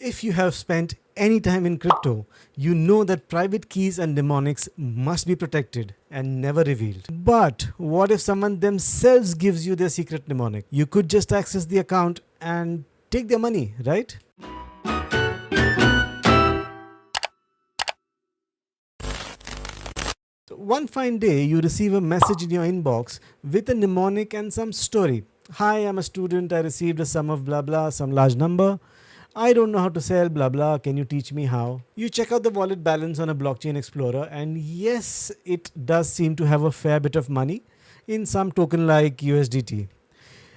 If you have spent any time in crypto, you know that private keys and mnemonics must be protected and never revealed. But what if someone themselves gives you their secret mnemonic? You could just access the account and take their money, right? One fine day, you receive a message in your inbox with a mnemonic and some story. Hi, I'm a student. I received a sum of blah blah, some large number. I don't know how to sell blah blah. Can you teach me how? You check out the wallet balance on a blockchain explorer, and yes, it does seem to have a fair bit of money in some token like USDT.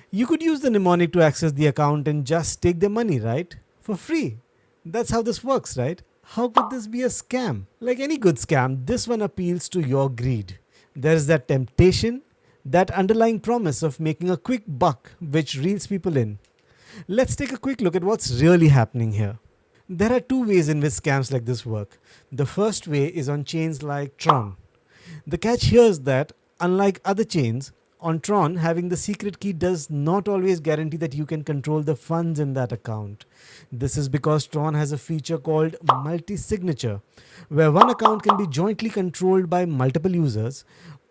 You could use the mnemonic to access the account and just take the money, right? For free. That's how this works, right? How could this be a scam? Like any good scam, this one appeals to your greed. There is that temptation, that underlying promise of making a quick buck which reels people in. Let's take a quick look at what's really happening here. There are two ways in which scams like this work. The first way is on chains like Tron. The catch here is that, unlike other chains, on Tron, having the secret key does not always guarantee that you can control the funds in that account. This is because Tron has a feature called multi-signature, where one account can be jointly controlled by multiple users,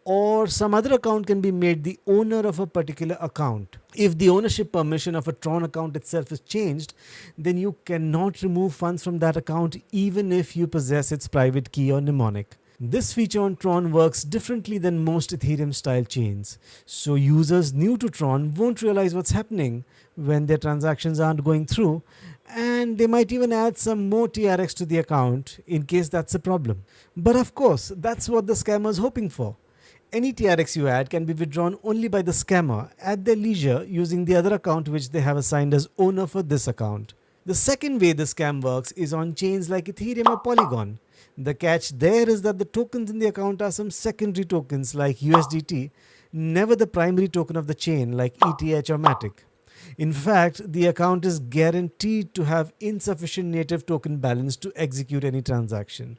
or some other account can be made the owner of a particular account. If the ownership permission of a Tron account itself is changed, then you cannot remove funds from that account even if you possess its private key or mnemonic. This feature on Tron works differently than most Ethereum style chains, so users new to Tron won't realize what's happening when their transactions aren't going through, and they might even add some more TRX to the account in case that's a problem. But of course, that's what the scammer is hoping for. Any TRX you add can be withdrawn only by the scammer at their leisure using the other account which they have assigned as owner for this account. The second way the scam works is on chains like Ethereum or Polygon. The catch there is that the tokens in the account are some secondary tokens like USDT, never the primary token of the chain like ETH or Matic. In fact, the account is guaranteed to have insufficient native token balance to execute any transaction.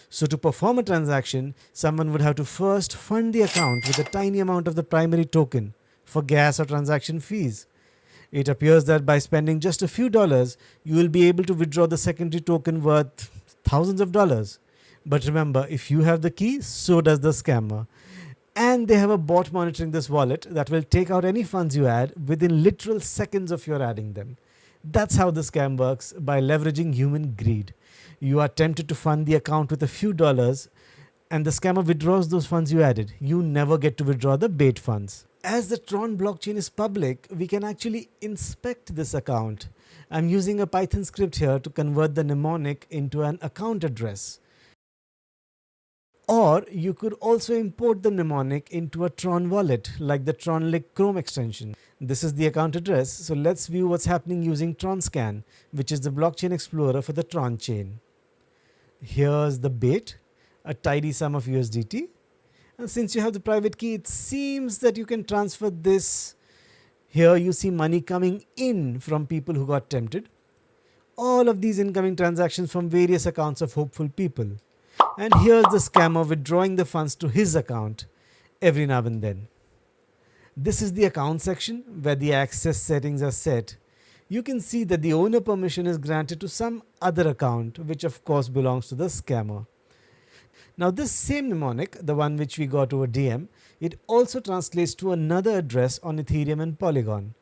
So to perform a transaction, someone would have to first fund the account with a tiny amount of the primary token for gas or transaction fees. It appears that by spending just a few dollars, you will be able to withdraw the secondary token worth thousands of dollars. But remember, if you have the key, so does the scammer. And they have a bot monitoring this wallet that will take out any funds you add within literal seconds of your adding them. That's how the scam works, by leveraging human greed. You are tempted to fund the account with a few dollars, and the scammer withdraws those funds you added. You never get to withdraw the bait funds. As the Tron blockchain is public, we can actually inspect this account. I'm using a Python script here to convert the mnemonic into an account address. Or you could also import the mnemonic into a Tron wallet like the Tron Chrome extension. This is the account address, so let's view what's happening using TronScan, which is the blockchain explorer for the Tron chain. Here's the bait, a tidy sum of USDT. And since you have the private key, it seems that you can transfer this. Here you see money coming in from people who got tempted. All of these incoming transactions from various accounts of hopeful people. And here's the scammer withdrawing the funds to his account every now and then. This is the account section where the access settings are set. You can see that the owner permission is granted to some other account, which of course belongs to the scammer. Now this same mnemonic, the one which we got over DM, it also translates to another address on Ethereum and Polygon.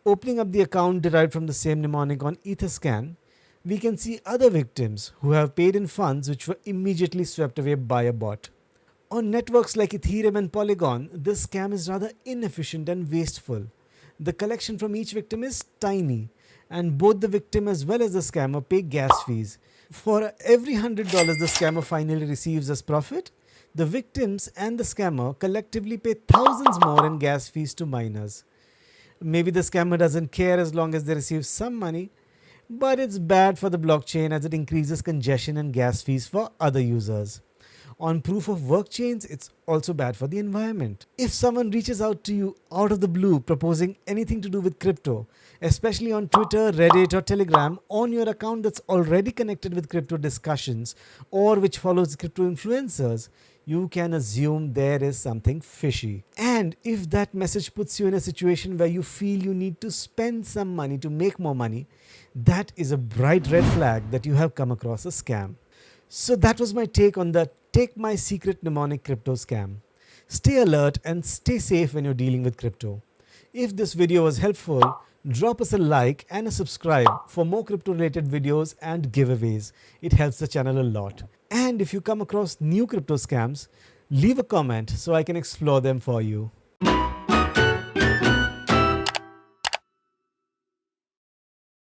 Opening up the account derived from the same mnemonic on Etherscan, we can see other victims who have paid in funds which were immediately swept away by a bot. On networks like Ethereum and Polygon, this scam is rather inefficient and wasteful. The collection from each victim is tiny, and both the victim as well as the scammer pay gas fees. For every $100 the scammer finally receives as profit, the victims and the scammer collectively pay thousands more in gas fees to miners. Maybe the scammer doesn't care as long as they receive some money, but it's bad for the blockchain as it increases congestion and gas fees for other users. On proof of work chains, it's also bad for the environment. If someone reaches out to you out of the blue proposing anything to do with crypto, especially on Twitter, Reddit, or Telegram, on your account that's already connected with crypto discussions or which follows crypto influencers, you can assume there is something fishy. And if that message puts you in a situation where you feel you need to spend some money to make more money, that is a bright red flag that you have come across a scam. So that was my take on the Take My Secret Mnemonic crypto scam. Stay alert and stay safe when you're dealing with crypto. If this video was helpful, drop us a like and a subscribe for more crypto related videos and giveaways. It helps the channel a lot. And if you come across new crypto scams, leave a comment so I can explore them for you.